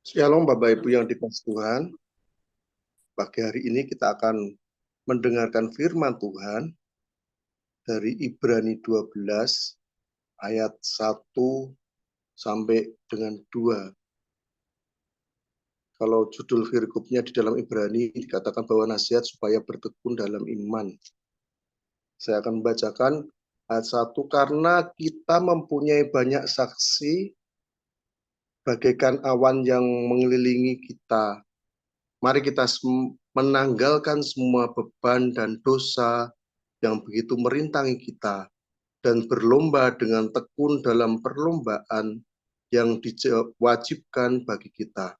Shalom Bapak Ibu yang dikasihi Tuhan. Pagi hari ini kita akan mendengarkan firman Tuhan dari Ibrani 12 ayat 1 sampai dengan 2. Kalau judul firkupnya di dalam Ibrani dikatakan bahwa nasihat supaya bertekun dalam iman. Saya akan membacakan ayat 1. Karena kita mempunyai banyak saksi bagaikan awan yang mengelilingi kita. Mari kita menanggalkan semua beban dan dosa yang begitu merintangi kita dan berlomba dengan tekun dalam perlombaan yang diwajibkan bagi kita.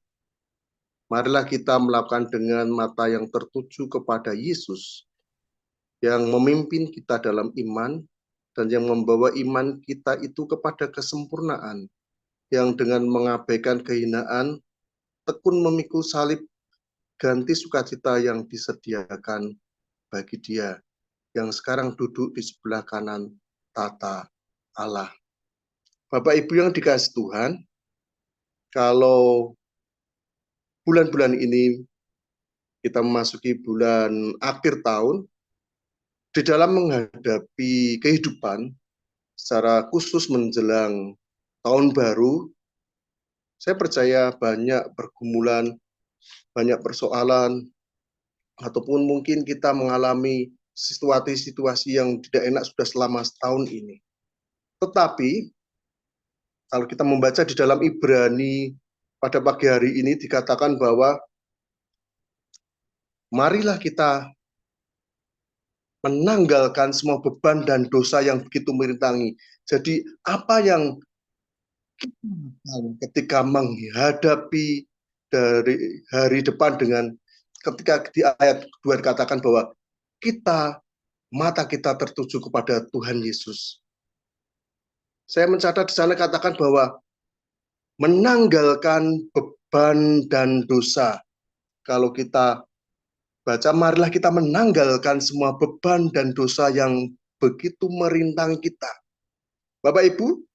Marilah kita melakukan dengan mata yang tertuju kepada Yesus yang memimpin kita dalam iman dan yang membawa iman kita itu kepada kesempurnaan, yang dengan mengabaikan kehinaan tekun memikul salib ganti sukacita yang disediakan bagi Dia yang sekarang duduk di sebelah kanan tata Allah. Bapak Ibu yang dikasihi Tuhan, kalau bulan-bulan ini kita memasuki bulan akhir tahun, di dalam menghadapi kehidupan secara khusus menjelang tahun baru, saya percaya banyak pergumulan, banyak persoalan, ataupun mungkin kita mengalami situasi-situasi yang tidak enak sudah selama setahun ini. Tetapi kalau kita membaca di dalam Ibrani pada pagi hari ini dikatakan bahwa marilah kita menanggalkan semua beban dan dosa yang begitu merintangi. Jadi apa yang ketika menghadapi dari hari depan dengan ketika di ayat 2 dikatakan bahwa mata kita tertuju kepada Tuhan Yesus. Saya mencatat di sana katakan bahwa menanggalkan beban dan dosa. Kalau kita baca, marilah kita menanggalkan semua beban dan dosa yang begitu merintang kita. Bapak Ibu,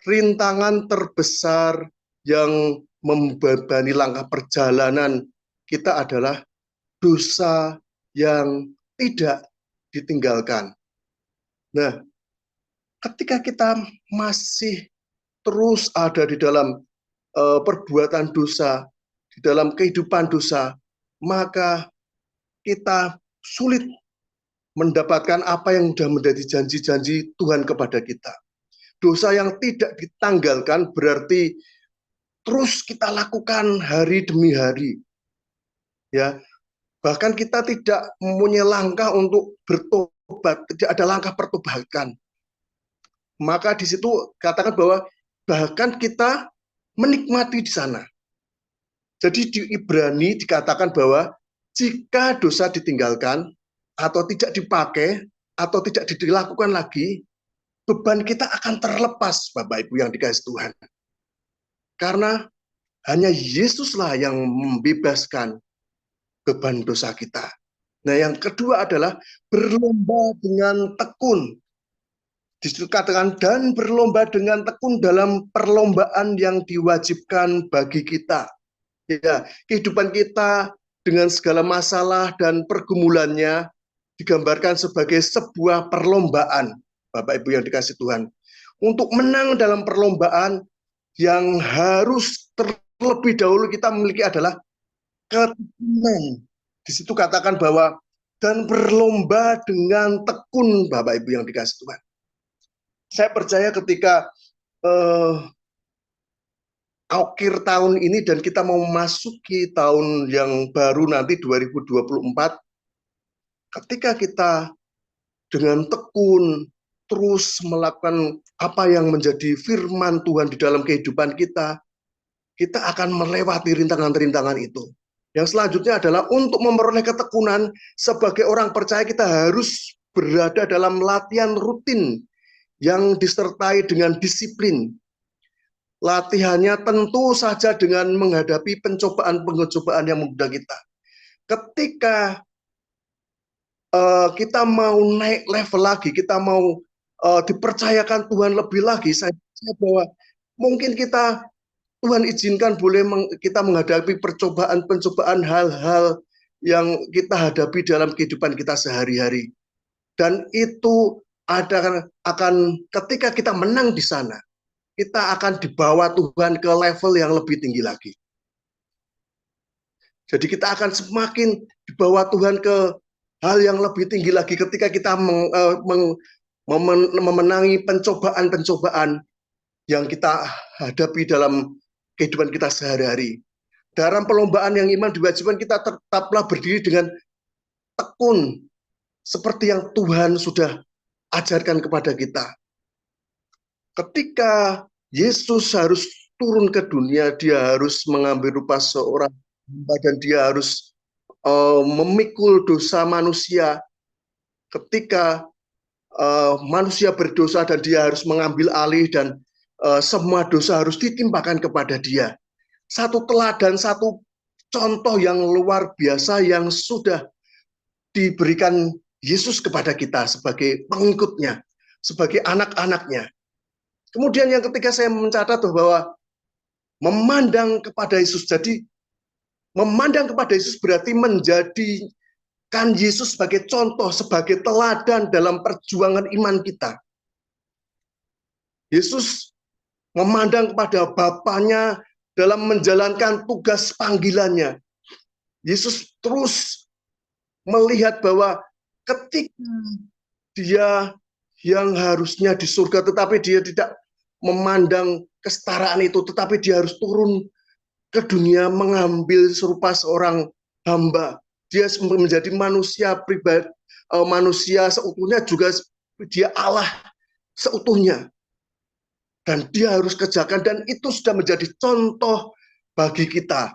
rintangan terbesar yang membebani langkah perjalanan kita adalah dosa yang tidak ditinggalkan. Nah, ketika kita masih terus ada di dalam perbuatan dosa, di dalam kehidupan dosa, maka kita sulit mendapatkan apa yang sudah menjadi janji-janji Tuhan kepada kita. Dosa yang tidak ditanggalkan berarti terus kita lakukan hari demi hari. Ya, bahkan kita tidak mempunyai langkah untuk bertobat, tidak ada langkah pertobatan. Maka di situ katakan bahwa bahkan kita menikmati di sana. Jadi di Ibrani dikatakan bahwa jika dosa ditinggalkan atau tidak dipakai atau tidak dilakukan lagi, beban kita akan terlepas, Bapak Ibu yang dikasihi Tuhan. Karena hanya Yesuslah yang membebaskan beban dosa kita. Nah, yang kedua adalah berlomba dengan tekun. Dikatakan dan berlomba dengan tekun dalam perlombaan yang diwajibkan bagi kita. Ya, kehidupan kita dengan segala masalah dan pergumulannya digambarkan sebagai sebuah perlombaan, Bapak Ibu yang dikasihi Tuhan. Untuk menang dalam perlombaan yang harus terlebih dahulu kita memiliki adalah ketekunan. Di situ katakan bahwa dan berlomba dengan tekun, Bapak Ibu yang dikasihi Tuhan. Saya percaya ketika akhir tahun ini dan kita mau memasuki tahun yang baru nanti 2024, ketika kita dengan tekun terus melakukan apa yang menjadi firman Tuhan di dalam kehidupan kita, kita akan melewati rintangan-rintangan itu. Yang selanjutnya adalah untuk memperoleh ketekunan sebagai orang percaya kita harus berada dalam latihan rutin yang disertai dengan disiplin. Latihannya tentu saja dengan menghadapi pencobaan-pencobaan yang menggoda kita. Ketika kita mau naik level lagi, kita mau dipercayakan Tuhan lebih lagi, saya percaya bahwa mungkin kita Tuhan izinkan boleh kita menghadapi percobaan-pencobaan, hal-hal yang kita hadapi dalam kehidupan kita sehari-hari. Dan itu akan ketika kita menang di sana, kita akan dibawa Tuhan ke level yang lebih tinggi lagi. Jadi kita akan semakin dibawa Tuhan ke hal yang lebih tinggi lagi ketika kita memenangi pencobaan-pencobaan yang kita hadapi dalam kehidupan kita sehari-hari. Dalam perlombaan yang iman diwajibkan, kita tetaplah berdiri dengan tekun seperti yang Tuhan sudah ajarkan kepada kita. Ketika Yesus harus turun ke dunia, dia harus mengambil rupa seorang hamba dan dia harus memikul dosa manusia. Ketika manusia berdosa dan dia harus mengambil alih dan semua dosa harus ditimpakan kepada dia. Satu teladan, satu contoh yang luar biasa yang sudah diberikan Yesus kepada kita sebagai pengikutnya, sebagai anak-anaknya. Kemudian yang ketiga saya mencatat bahwa memandang kepada Yesus. Jadi memandang kepada Yesus berarti menjadikan Yesus sebagai contoh, sebagai teladan dalam perjuangan iman kita. Yesus memandang kepada Bapaknya dalam menjalankan tugas panggilannya. Yesus terus melihat bahwa ketika dia yang harusnya di surga, tetapi dia tidak memandang kesetaraan itu, tetapi dia harus turun ke dunia mengambil serupa seorang hamba. Dia menjadi manusia pribadi, manusia seutuhnya, juga dia Allah seutuhnya. Dan dia harus kerjakan, dan itu sudah menjadi contoh bagi kita.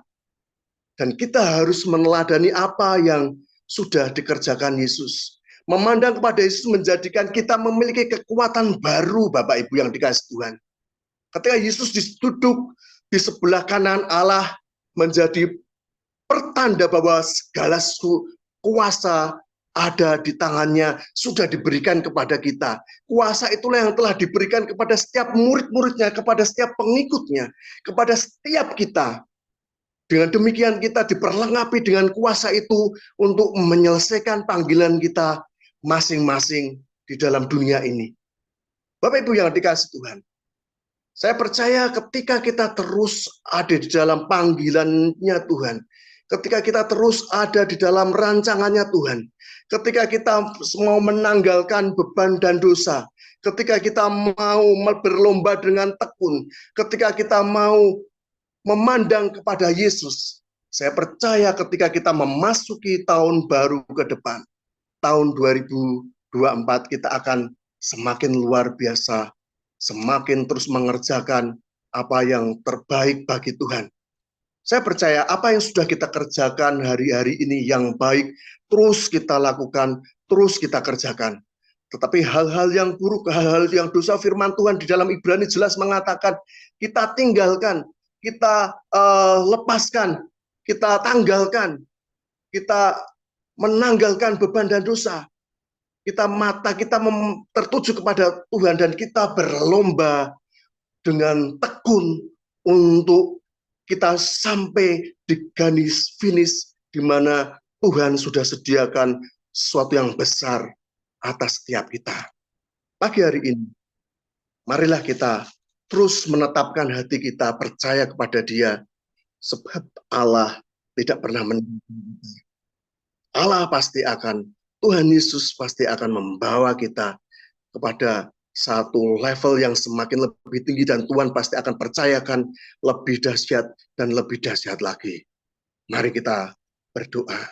Dan kita harus meneladani apa yang sudah dikerjakan Yesus. Memandang kepada Yesus menjadikan kita memiliki kekuatan baru, Bapak Ibu yang dikasihi Tuhan. Ketika Yesus duduk di sebelah kanan Allah, menjadi pertanda bahwa segala kuasa ada di tangannya, sudah diberikan kepada kita. Kuasa itulah yang telah diberikan kepada setiap murid-muridnya, kepada setiap pengikutnya, kepada setiap kita. Dengan demikian kita diperlengkapi dengan kuasa itu untuk menyelesaikan panggilan kita masing-masing di dalam dunia ini. Bapak Ibu yang dikasihi Tuhan, saya percaya ketika kita terus ada di dalam panggilannya Tuhan, ketika kita terus ada di dalam rancangannya Tuhan, ketika kita mau menanggalkan beban dan dosa, ketika kita mau berlomba dengan tekun, ketika kita mau memandang kepada Yesus, saya percaya ketika kita memasuki tahun baru ke depan, tahun 2024, kita akan semakin luar biasa, semakin terus mengerjakan apa yang terbaik bagi Tuhan. Saya percaya apa yang sudah kita kerjakan hari-hari ini yang baik, terus kita lakukan, terus kita kerjakan. Tetapi hal-hal yang buruk, hal-hal yang dosa, firman Tuhan di dalam Ibrani jelas mengatakan, kita tinggalkan, kita lepaskan, kita tanggalkan, kita menanggalkan beban dan dosa. Kita tertuju kepada Tuhan dan kita berlomba dengan tekun untuk kita sampai di garis finish di mana Tuhan sudah sediakan sesuatu yang besar atas setiap kita. Pagi hari ini, marilah kita terus menetapkan hati kita percaya kepada Dia, sebab Allah tidak pernah meninggalkan kita. Allah pasti akan, Tuhan Yesus pasti akan membawa kita kepada satu level yang semakin lebih tinggi, dan Tuhan pasti akan percayakan lebih dahsyat dan lebih dahsyat lagi. Mari kita berdoa.